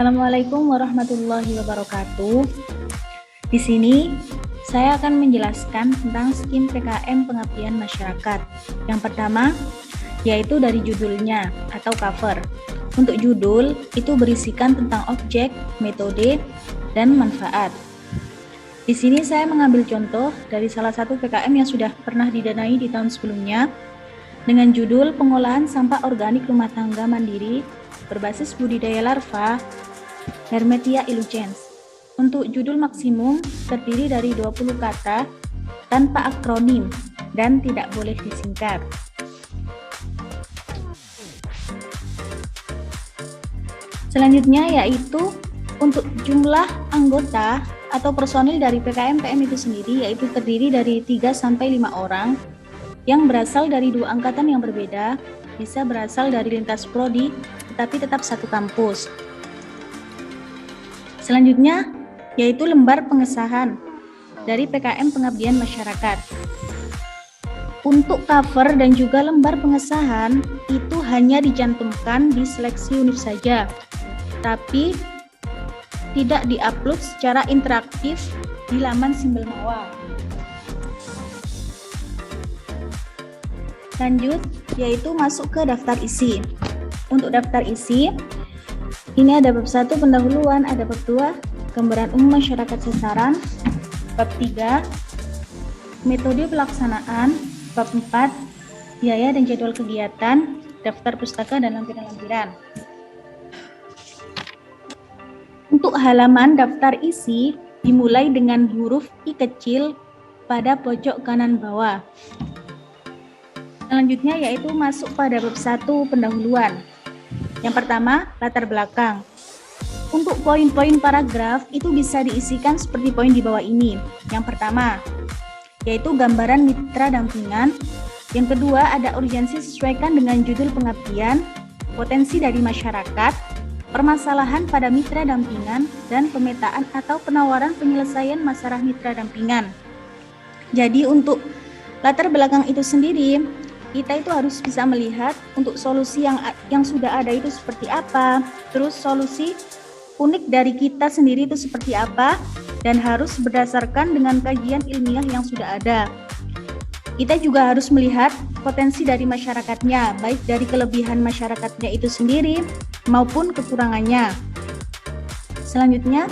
Assalamualaikum warahmatullahi wabarakatuh. Di sini saya akan menjelaskan tentang skim PKM Pengabdian Masyarakat. Yang pertama yaitu dari judulnya atau cover. Untuk judul itu berisikan tentang objek, metode, dan manfaat. Di sini saya mengambil contoh dari salah satu PKM yang sudah pernah didanai di tahun sebelumnya dengan judul Pengolahan Sampah Organik Rumah Tangga Mandiri berbasis budidaya larva Hermetia illucens. Untuk judul maksimum terdiri dari 20 kata tanpa akronim dan tidak boleh disingkat. Selanjutnya yaitu untuk jumlah anggota atau personil dari PKM PM itu sendiri yaitu terdiri dari 3-5 orang yang berasal dari 2 angkatan yang berbeda, bisa berasal dari lintas prodi tetapi tetap satu kampus. Selanjutnya yaitu lembar pengesahan dari PKM Pengabdian Masyarakat. Untuk cover dan juga lembar pengesahan itu hanya dicantumkan di seleksi univ saja, tapi tidak diupload secara interaktif di laman Simbel Mawa. Lanjut yaitu masuk ke daftar isi. Untuk daftar isi ini ada bab 1 pendahuluan, ada bab 2 gambaran umum masyarakat sasaran, bab 3 metode pelaksanaan, bab 4 biaya dan jadwal kegiatan, daftar pustaka dan lampiran-lampiran. Untuk halaman daftar isi dimulai dengan huruf I kecil pada pojok kanan bawah. Selanjutnya yaitu masuk pada bab 1 pendahuluan. Yang pertama, latar belakang. Untuk poin-poin paragraf itu bisa diisikan seperti poin di bawah ini. Yang pertama, yaitu gambaran mitra dampingan. Yang kedua, ada urgensi sesuaikan dengan judul pengabdian, potensi dari masyarakat, permasalahan pada mitra dampingan, dan pemetaan atau penawaran penyelesaian masalah mitra dampingan. Jadi untuk latar belakang itu sendiri, kita itu harus bisa melihat untuk solusi yang sudah ada itu seperti apa, terus solusi unik dari kita sendiri itu seperti apa, dan harus berdasarkan dengan kajian ilmiah yang sudah ada. Kita juga harus melihat potensi dari masyarakatnya, baik dari kelebihan masyarakatnya itu sendiri maupun kekurangannya. Selanjutnya,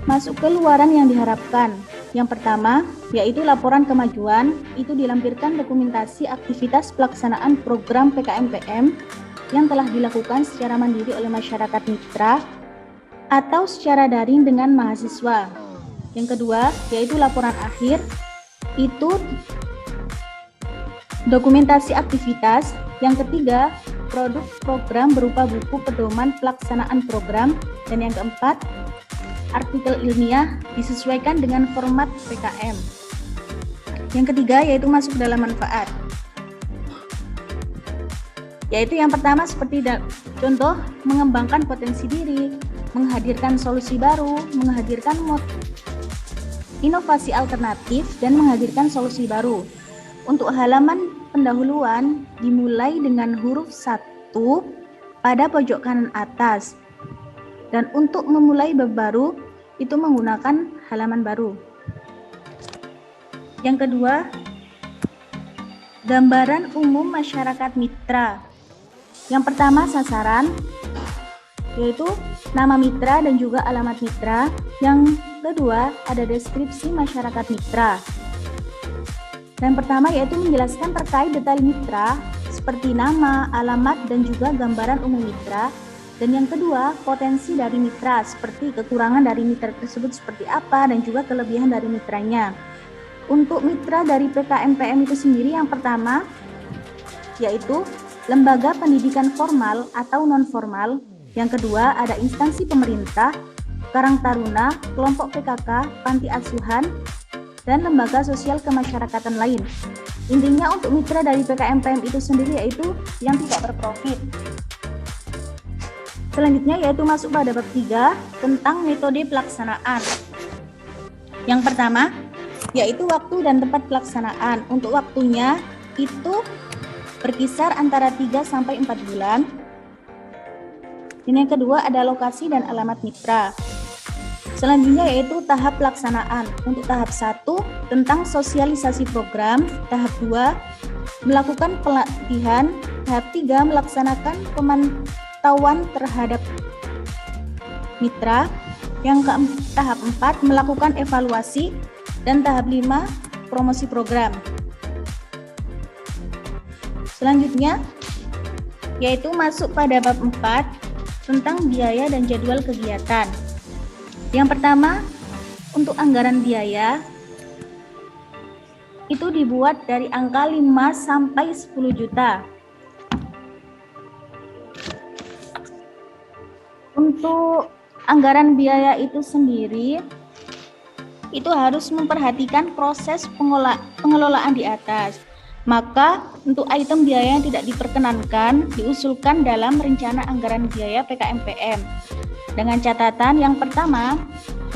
masuk ke luaran yang diharapkan. Yang pertama, yaitu laporan kemajuan, itu dilampirkan dokumentasi aktivitas pelaksanaan program PKM-PM yang telah dilakukan secara mandiri oleh masyarakat mitra atau secara daring dengan mahasiswa. Yang kedua, yaitu laporan akhir, itu dokumentasi aktivitas. Yang ketiga, produk program berupa buku pedoman pelaksanaan program. Dan yang keempat, artikel ilmiah disesuaikan dengan format PKM. Yang ketiga yaitu masuk dalam manfaat. Yaitu yang pertama seperti contoh mengembangkan potensi diri, menghadirkan solusi baru, menghadirkan inovasi alternatif, dan menghadirkan solusi baru. Untuk halaman pendahuluan dimulai dengan huruf 1 pada pojok kanan atas. Dan untuk memulai bab baru, itu menggunakan halaman baru. Yang kedua, gambaran umum masyarakat mitra. Yang pertama, sasaran, yaitu nama mitra dan juga alamat mitra. Yang kedua, ada deskripsi masyarakat mitra. Yang pertama, yaitu menjelaskan terkait detail mitra, seperti nama, alamat, dan juga gambaran umum mitra. Dan yang kedua, potensi dari mitra, seperti kekurangan dari mitra tersebut seperti apa, dan juga kelebihan dari mitranya. Untuk mitra dari PKM-PM itu sendiri, yang pertama, yaitu lembaga pendidikan formal atau non-formal. Yang kedua, ada instansi pemerintah, Karang Taruna, kelompok PKK, panti asuhan, dan lembaga sosial kemasyarakatan lain. Intinya untuk mitra dari PKM-PM itu sendiri yaitu yang tidak berprofit. Selanjutnya yaitu masuk pada bab 3 tentang metode pelaksanaan. Yang pertama yaitu waktu dan tempat pelaksanaan. Untuk waktunya itu berkisar antara 3 sampai 4 bulan. Dan yang kedua ada lokasi dan alamat mitra. Selanjutnya yaitu tahap pelaksanaan. Untuk tahap 1 tentang sosialisasi program, tahap 2 melakukan pelatihan, tahap 3 melaksanakan pemantauan terhadap mitra, tahap 4 melakukan evaluasi, dan tahap 5 promosi program. Selanjutnya yaitu masuk pada bab 4 tentang biaya dan jadwal kegiatan. Yang pertama, untuk anggaran biaya itu dibuat dari angka 5 sampai 10 juta. Untuk anggaran biaya itu sendiri itu harus memperhatikan proses pengelolaan di atas. Maka untuk item biaya yang tidak diperkenankan diusulkan dalam rencana anggaran biaya PKMPM. Dengan catatan yang pertama,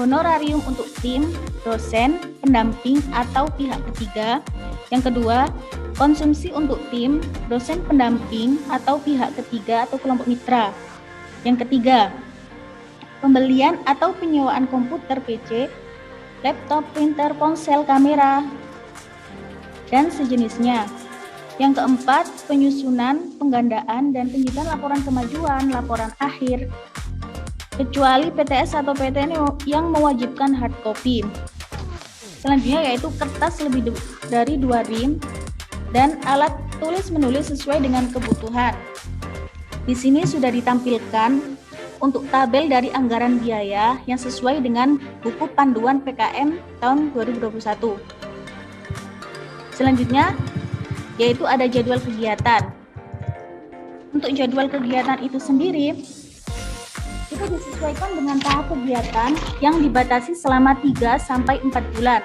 honorarium untuk tim, dosen, pendamping atau pihak ketiga. Yang kedua, konsumsi untuk tim, dosen pendamping atau pihak ketiga atau kelompok mitra. Yang ketiga, pembelian atau penyewaan komputer PC, laptop, printer, ponsel, kamera, dan sejenisnya. Yang keempat, penyusunan, penggandaan, dan penyitaan laporan kemajuan, laporan akhir, kecuali PTS atau PTN yang mewajibkan hard copy. Selanjutnya yaitu kertas lebih dari 2 rim dan alat tulis menulis sesuai dengan kebutuhan. Di sini sudah ditampilkan untuk tabel dari anggaran biaya yang sesuai dengan buku panduan PKM tahun 2021. Selanjutnya yaitu ada jadwal kegiatan. Untuk jadwal kegiatan itu sendiri itu disesuaikan dengan tahap kegiatan yang dibatasi selama 3 sampai 4 bulan.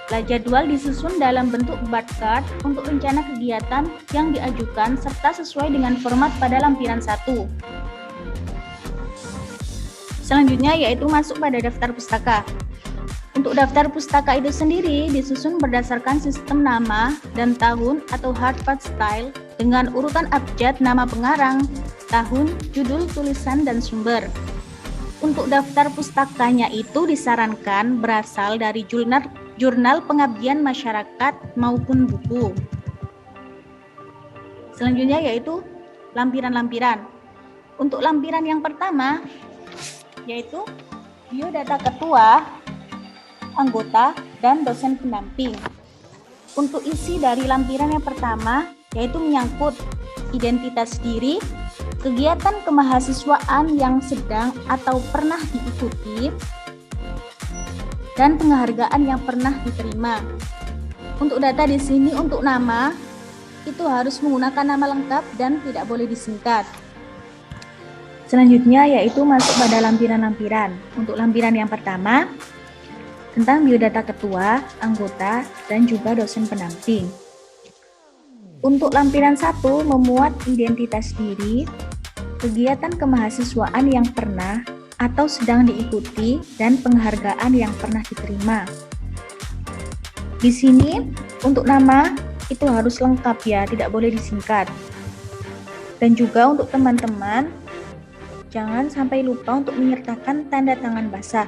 Jadwal disusun dalam bentuk bar chart untuk rencana kegiatan yang diajukan serta sesuai dengan format pada lampiran 1. Selanjutnya yaitu masuk pada daftar pustaka. Untuk daftar pustaka itu sendiri disusun berdasarkan sistem nama dan tahun atau hardback style dengan urutan abjad nama pengarang, tahun, judul, tulisan, dan sumber. Untuk daftar pustakanya itu disarankan berasal dari jurnal pengabdian masyarakat maupun buku. Selanjutnya yaitu lampiran-lampiran. Untuk lampiran yang pertama yaitu biodata ketua, anggota, dan dosen pendamping. Untuk isi dari lampiran yang pertama yaitu menyangkut identitas diri, kegiatan kemahasiswaan yang sedang atau pernah diikuti, dan penghargaan yang pernah diterima. Untuk data di sini untuk nama itu harus menggunakan nama lengkap dan tidak boleh disingkat. Selanjutnya yaitu masuk pada lampiran-lampiran. Untuk lampiran yang pertama tentang biodata ketua, anggota, dan juga dosen pendamping. Untuk lampiran 1 memuat identitas diri, kegiatan kemahasiswaan yang pernah atau sedang diikuti, dan penghargaan yang pernah diterima. Di sini untuk nama itu harus lengkap ya, tidak boleh disingkat. Dan juga untuk teman-teman jangan sampai lupa untuk menyertakan tanda tangan basah,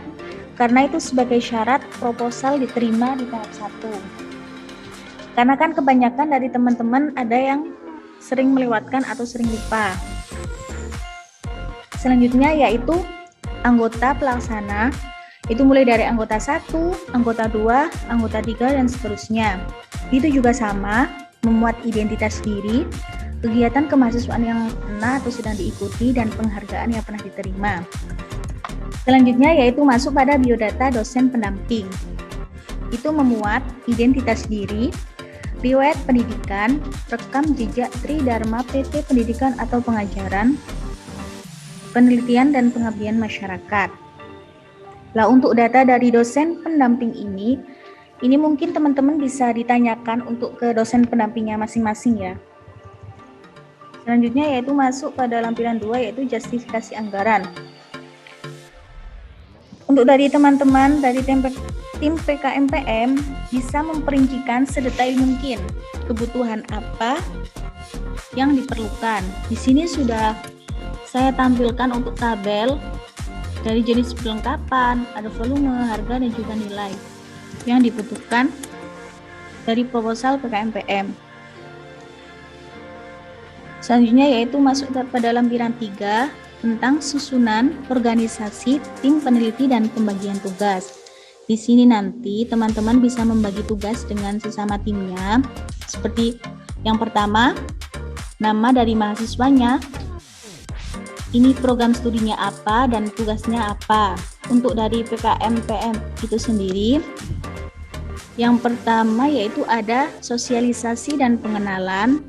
karena itu sebagai syarat proposal diterima di tahap 1. Karena kan kebanyakan dari teman-teman ada yang sering melewatkan atau sering lupa. Selanjutnya yaitu anggota pelaksana, itu mulai dari anggota 1, anggota 2, anggota 3, dan seterusnya. Itu juga sama, memuat identitas diri, kegiatan kemahasiswaan yang pernah atau sedang diikuti, dan penghargaan yang pernah diterima. Selanjutnya yaitu masuk pada biodata dosen pendamping. Itu memuat identitas diri, riwayat pendidikan, rekam jejak Tridharma PT Pendidikan atau Pengajaran, penelitian dan pengabdian masyarakat. Lah untuk data dari dosen pendamping ini mungkin teman-teman bisa ditanyakan untuk ke dosen pendampingnya masing-masing ya. Selanjutnya yaitu masuk pada lampiran 2 yaitu justifikasi anggaran. Untuk dari teman-teman dari tim PKMPM bisa memperincikan sedetail mungkin kebutuhan apa yang diperlukan. Di sini sudah saya tampilkan untuk tabel dari jenis perlengkapan, ada volume, harga, dan juga nilai yang dibutuhkan dari proposal PKMPM. Selanjutnya yaitu masuk pada lampiran 3 tentang susunan organisasi tim peneliti dan pembagian tugas. Di sini nanti teman-teman bisa membagi tugas dengan sesama timnya, seperti yang pertama, nama dari mahasiswanya, ini program studinya apa dan tugasnya apa. Untuk dari PKMPM itu sendiri, yang pertama yaitu ada sosialisasi dan pengenalan,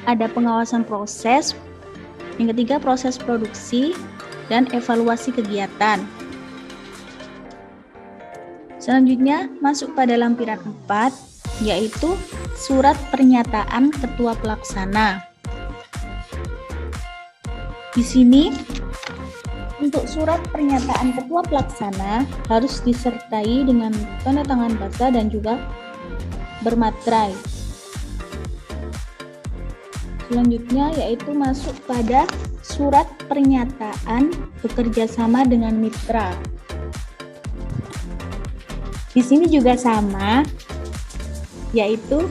ada pengawasan proses, yang ketiga proses produksi, dan evaluasi kegiatan. Selanjutnya masuk pada lampiran 4, yaitu surat pernyataan ketua pelaksana. Di sini untuk surat pernyataan ketua pelaksana harus disertai dengan tanda tangan basah dan juga bermaterai. Selanjutnya yaitu masuk pada surat pernyataan bekerja sama dengan mitra. Di sini juga sama, yaitu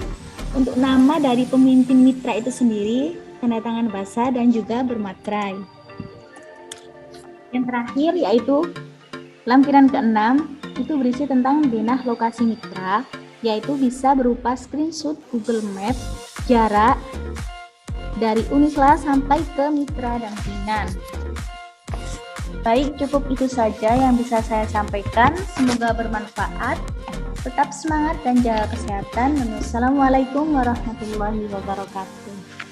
untuk nama dari pemimpin mitra itu sendiri, tanda tangan basah dan juga bermaterai. Yang terakhir yaitu lampiran ke-6, itu berisi tentang denah lokasi mitra, yaitu bisa berupa screenshot Google Map jarak dari Unisla sampai ke mitra dampingan. Baik, cukup itu saja yang bisa saya sampaikan. Semoga bermanfaat. Tetap semangat dan jaga kesehatan. Wassalamualaikum warahmatullahi wabarakatuh.